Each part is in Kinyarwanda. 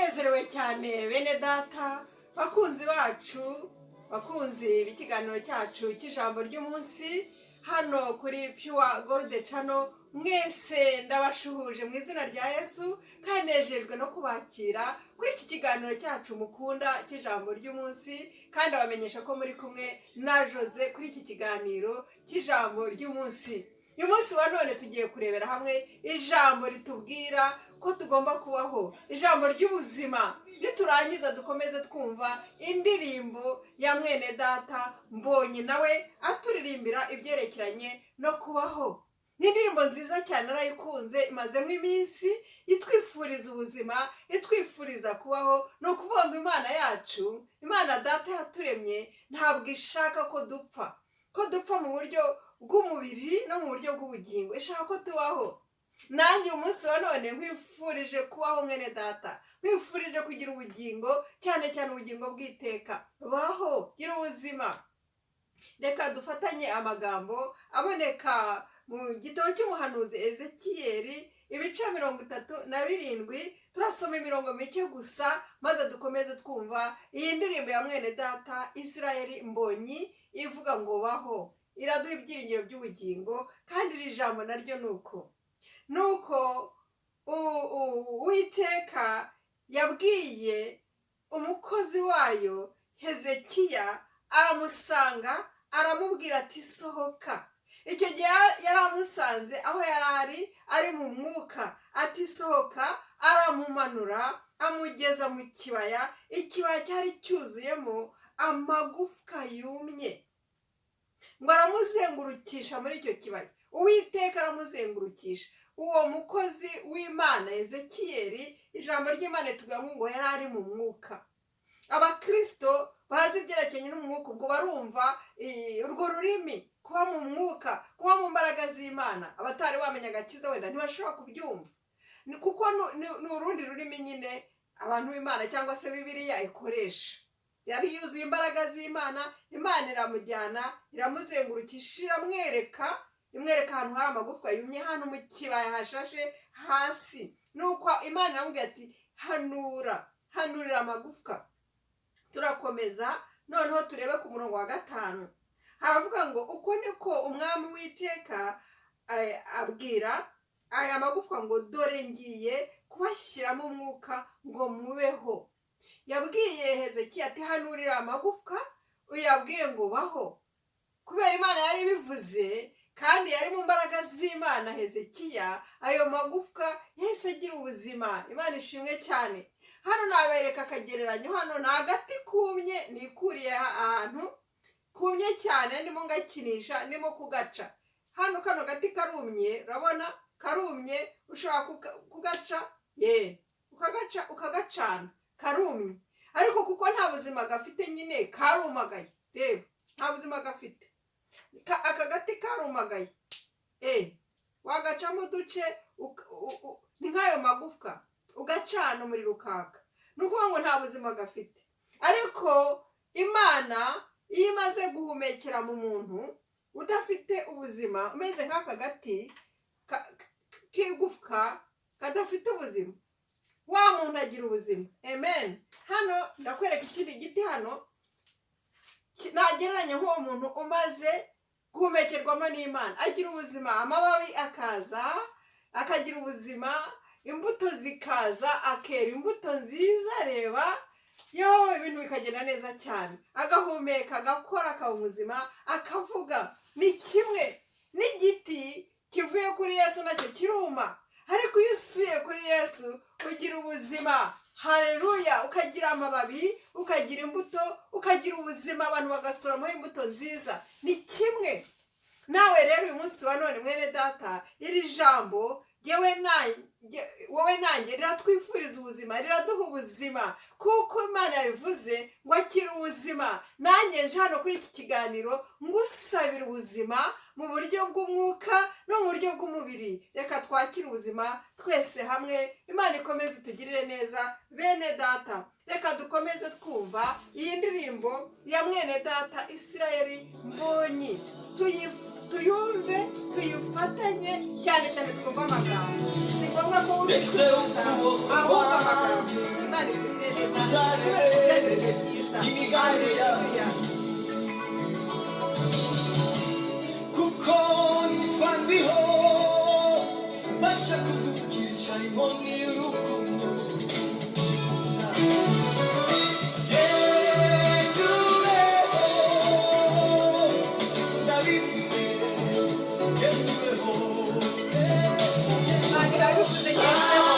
turanezerewe cyane bene data bakunzi bacu bakunzi b'ikiganiro cyacu cy'ijambo ry'umunsi hano kuri Pure Gold Channel. Mwese ndabashuhuje mu izina rya Yesu kandi nejejwe no kubakira kuri iki kiganiro cyacu mukunda cy'ijambo ry'umunsi, kandi abamenyesha ko muri kumwe na Jose kuri iki kiganiro cy'ijambo ry'umunsi. Uyu munsi wa none tugiye kurebera hamwe ijambo ritubwira ko tugomba kubaho, ijambo ry'ubuzima. Niturangiza dukomeze twumva indirimbo ya mwene data Mbonyi nawe aturirimbira ibyerekeranye no kubaho. Ni indirimbo nziza cyane narayikunze, imazemo iminsi itwifuriza ubuzima, itwifuriza kubaho. Ni ukuvuga ngo Imana yacu, Imana data yaturemye, ntabwo ishaka ko dupfa mu buryo bw'umubiri no mu buryo bw'ubugingo, ishaka ko tubaho. Nanjye umunsi wa none nkwifurije kubaho mwene data, nkwifurije kugira ubugingo, cyane cyane ubugingo bw'iteka. Baho, gira ubuzima. Reka dufatanye amagambo aboneka mu gitabo cy'umuhanuzi Ezekiyeli ibice 37. Turasoma imirongo mike gusa maze dukomeze twumva iyi ndirimbo ya mwene data Israel Mbonyi ivuga ngo baho. Iraduha ibyiringiro by'ubugingo, kandi iri jambo naryo nuko Uwiteka yabwiye umukozi wayo Hezekiya, aramusanga aramubwira ati sohoka. Icyo gihe yari amusanze aho yari ari mu mwuka, ati sohoka. Aramumanura amugeza mu kibaya, ikibaya cyari cyuzuyemo amagufwa yumye, ngo aramuzengurukisha muri icyo kibaya. Uwiteka aramuzengurukisha. Uwo mukozi w'Imana Ezekiyeli, ijambo ry'Imana tuvuga ngo yari ari mu mwuka. Abakristo bazi ibyerekeranye n'umwuka ubwo barumva urwo rurimi, kuba mu mwuka, kuba mu mbaraga z'Imana. Abatari bamenya agakiza wenda ntibashobora kubyumva, kuko ni urundi rurimi nyine abantu b'Imana cyangwa se Bibiliya ikoresha. Yari yuzuye imbaraga z'Imana, Imana iramujyana, iramuzengurukisha, imwereka ahantu hari amagufwa yumye, hano mu kibaya hashashe hasi. Nuko Imana iramubwira ati hanurira amagufwa. Turakomeza noneho turebe ku murongo wa 5. Haravuga ngo uko niko umwami w'Iteka abwira aya magufwa ngo dore ngiye kubashyiramo umwuka ngo mubeho. Yabwiye Hezekiya ati hanurira amagufwa uyabwire ngo baho. Kubera Imana yari ibivuze kandi yari mu mbaraga z'Imana, Hezekiya ayo magufwa yahise agira ubuzima. Imana ishimwe cyane. Hano nabereka akagereranyo. Hano ni agati kumye, nikuriye ahantu kumye cyane, ndimo ngakinisha, ndimo kugaca. Hano kano gati karumye, urabona karumye, ushobora kugaca ukagacana, karumye. Ariko kuko nta buzima gafite nyine karumagaye. Reba, nta buzima gafite. Aka gati karumagaye. Wagacamo uduce ni nk'ayo magufwa, ugacana umuriro ukaka. Ni ukuvuga ngo nta buzima gafite. Ariko Imana iyo imaze guhumekera mu muntu udafite ubuzima, umeze nk'aka gati k'igufwa kadafite ubuzima, wa muntu agira ubuzima. Amen. Hano ndakwereka ikindi giti hano nagereranya nk'uwo muntu umaze guhumekerwamo n'Imana, agira ubuzima. Amababi akaza akagira ubuzima, imbuto zikaza, akera imbuto nziza. Reba ibintu bikagenda neza cyane, agahumeka, agakora, akaba ubuzima, akavuga. Ni kimwe n'igiti kivuye kuri Yesu, nacyo kiruma, ariko iyo usubiye kuri Yesu ugira ubuzima. Haleluya. Ukagira amababi, ukagira imbuto, ukagira ubuzima, abantu bagasoramo imbuto nziza. Ni kimwe nawe rero uyu munsi wa none mwene data, iri jambo wowe nanjye riratwifuriza ubuzima, riraduha ubuzima, kuko Imana yabivuze ngo akira ubuzima. Nanjye nje hano kuri iki kiganiro ngusabira ubuzima mu buryo bw'umwuka no mu buryo bw'umubiri. Reka twakire ubuzima twese hamwe. Imana ikomeze itugirire neza bene data. Reka dukomeze twumva iyi ndirimbo ya mwene data Israel Mbonyi, tuyumve, tuyifatanye, cyane cyane twumva amagambo. Si ngombwa ko wumva ahubwo amagambo. Imana ikugire neza tugire byiza. Haleluya. kuko nitwa ndiho mbasha kugukirisha inkoni y'urukundo yenduweho ndabivuze yenduweho Imana irabivuze ngezeho.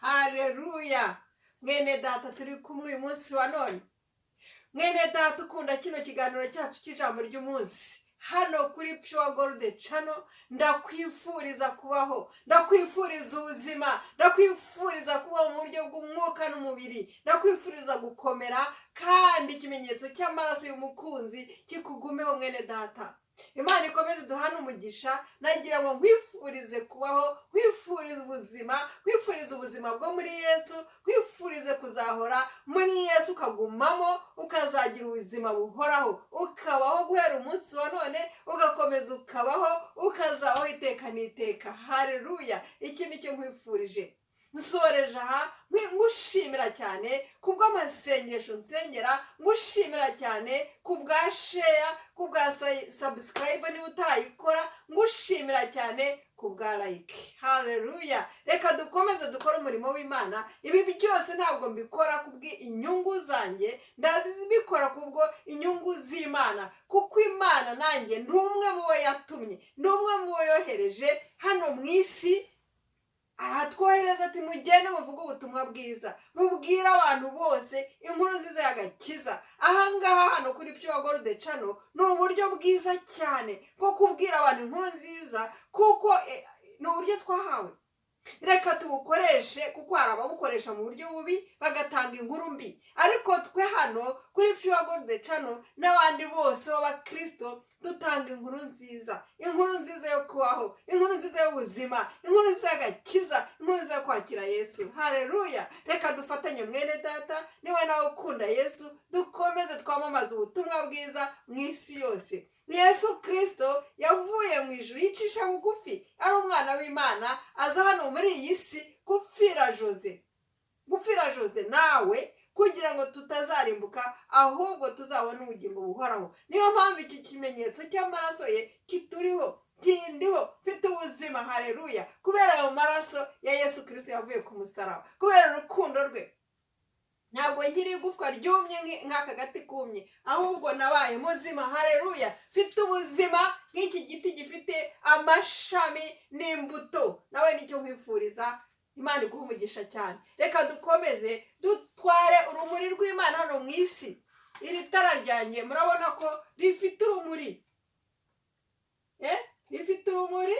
Haleluya. Mwene data turi kumwe uyu munsi wa none mwene data ukunda kino kiganiro cyacu cy'ijambo ry'umunsi hano kuri Pure Gold Channel, ndakwifuriza kubaho, ndakwifuriza ubuzima, ndakwifuriza kubaho mu buryo bw'umwuka n'umubiri, ndakwifuriza gukomera, kandi ikimenyetso cy'amaraso y'umukunzi kikugumeho mwene data. Imana ikomeze duhane umugisha. Nagira ngo nkwifurize kubaho, nkwifurize ubuzima, nkwifurize ubuzima bwo muri Yesu, nkwifurize kuzahora muri Yesu, ukagumamo, ukazagira ubuzima buhoraho, ukabaho guhera umunsi wa none, ugakomeza ukabaho, ukazabaho iteka n'iteka. Haleluya! Iki ni cyo nkwifurije. Nsoreje aha ngushimira cyane kubw'amasengesho nsengera, ngushimira cyane kubwa share, kubwa subscribe niba utarayikora, ngushimira cyane kubwa like. Haleluya! Reka dukomeze dukora umurimo w'Imana. Ibi byose ntabwo mbikora kubw'inyungu zanjye, ndabikora kubwo inyungu z'Imana, kuko Imana nanjye ndi umwe mu bo yatumye, ndi umwe mu bo yohereje hano mu isi. Aratwohereza ati mugende muvuge ubutumwa bwiza, mubwire abantu bose inkuru nziza y'agakiza. Ahangaha hano kuri Pure Gold Channel ni uburyo bwiza cyane bwo kubwira abantu inkuru nziza, kuko ni uburyo twahawe. Reka tubukoreshe, kuko hari ababukoresha mu buryo bubi bagatanga inkuru mbi, ariko twe hano kuri Pure Gold Channel n'abandi bose b'abakristo dutanga inkuru nziza, inkuru nziza yo kubaho, inkuru nziza y'ubuzima, inkuru nziza y'agakiza, inkuru nziza yo kwakira Yesu. Haleluya! Reka dufatanye mwene data, niwe nawe ukunda Yesu, dukomeze twamamaza ubutumwa bwiza mu isi yose. Yesu Kristo yavuye mu ijuru yicisha bugufi, ari umwana w'Imana, aza hano muri iyi si gupfira Jose nawe, kugira ngo tutazarimbuka ahubwo tuzabona ubugingo buhoraho. Niyo mpamvu iki kimenyetso cy'amaraso ye kituriho, kindiho, mfite ubuzima. Haleluya! Kubera ayo maraso ya Yesu Kristo yavuye ku musaraba, kubera urukundo rwe. Ntabwo nkiri igufwa ryumye nk'aka gati kumye, ahubwo nabaye muzima. Haleluya! Mfite ubuzima nk'iki giti gifite amashami n'imbuto. Nawe nicyo nkwifuriza. Imana iguhe umugisha cyane. Reka dukomeze dutware urumuri rw'Imana hano mu isi. Iri tara ryanjye murabona ko rifite urumuri, rifite urumuri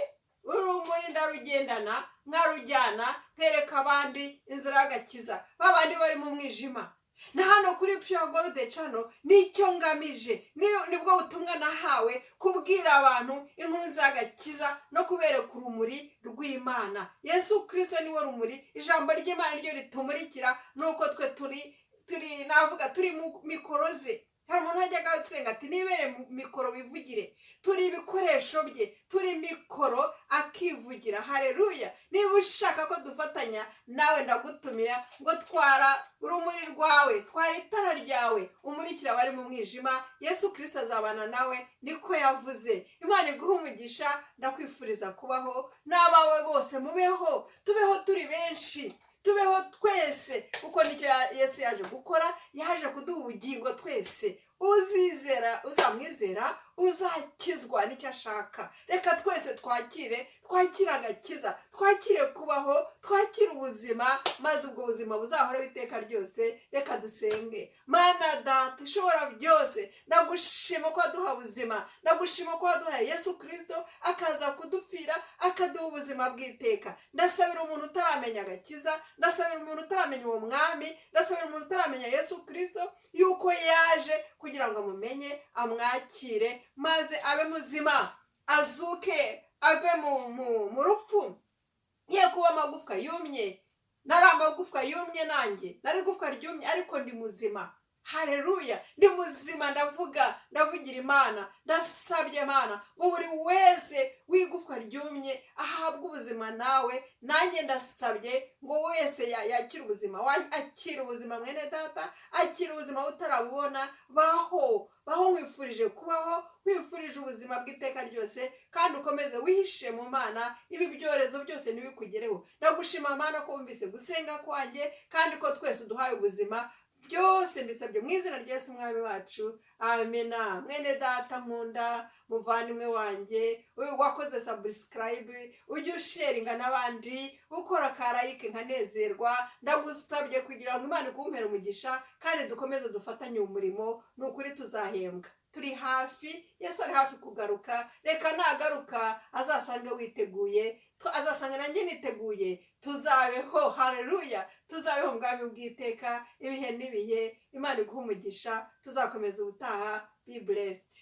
ndarugendana, nkarujyana, nkereka abandi inzira y'agakiza, babandi bari mu mwijima. Na hano kuri Pure Gold Channel nicyo ngamije, nibwo butumwa nahawe, kubwira abantu inkuru z'agakiza no kubereka urumuri rw'Imana. Yesu Kristo niwe rumuri, ijambo ry'Imana ryo ritumurikira, nuko twe turi mu mikoro ze. Hari umuntu wajyaga asenga ati nibere mikoro wivugire. Turi ibikoresho bye, turi mikoro akivugira. Haleluya! Niba ushaka ko dufatanya nawe, ndagutumira ngo twara urumuri rwawe, twara itara ryawe, umurikira abari mu mwijima. Yesu Kristo azabana nawe, niko yavuze. Imana iguhe umugisha. Ndakwifuriza kubaho, n'abawe bose mubeho, tubeho turi benshi, tubeho twese, kuko nicyo Yesu yaje gukora. Yaje kuduha ubugingo twese. Uzamwizera uzakizwa nicyo ashaka. Reka twese twakire agakiza, twakire kubaho, twakire ubuzima, maze ubwo buzima buzahoraho iteka ryose. Reka dusenge. Mana Data ishobora byose, ndagushima ko waduha ubuzima, ndagushima ko waduhaye Yesu Kristo akaza kudupfira, akaduha ubuzima bw'iteka. Ndasabira umuntu utaramenya agakiza, ndasabira umuntu utaramenya uwo mwami, ndasabira umuntu utaramenya Yesu Kristo, yuko yaje kugira ngo amumenye, amwakire, maze abe muzima, azuke, ave mu rupfu. Ye kuba amagufwa yumye, nari amagufwa yumye, nanjye nari igufwa ryumye, ariko ndi muzima. Haleluya! Ndi muzima, ndavugira Imana. Ndasabye Imana ngo buri wese w'igufwa ryumye ahabwe ubuzima nawe. Nanjye ndasabye ngo wese yakire ubuzima. Akira ubuzima mwene data, akira ubuzima utarabubona. Baho nkwifurije kubaho, nkwifurije ubuzima bw'iteka ryose, kandi ukomeze wihishe mu Mana. Ibi byorezo byose ntibikugereho. Ndagushima Mana ko wumvise gusenga kwanjye, kandi ko twese uduhaye ubuzima. byose mbisabye mu izina rya Yesu umwami wacu, amena. Mwene data nkunda, muvandimwe wanjye, uyu wakoze subscribe, ujye usharinga n'abandi, ukora ka like nkanezerwa. Ndagusabye kugira ngo Imana ikumpere umugisha kandi dukomeze dufatanye umurimo, ni ukuri tuzahembwa. Turi hafi, Yesu ari hafi kugaruka. Reka nagaruka azasange witeguye, azasanga nanjye niteguye, tuzabeho. Haleluya, tuzabeho mu bwami bw'iteka ibihe n'ibihe. Imana iguhe umugisha, tuzakomeza ubutaha. Be blessed.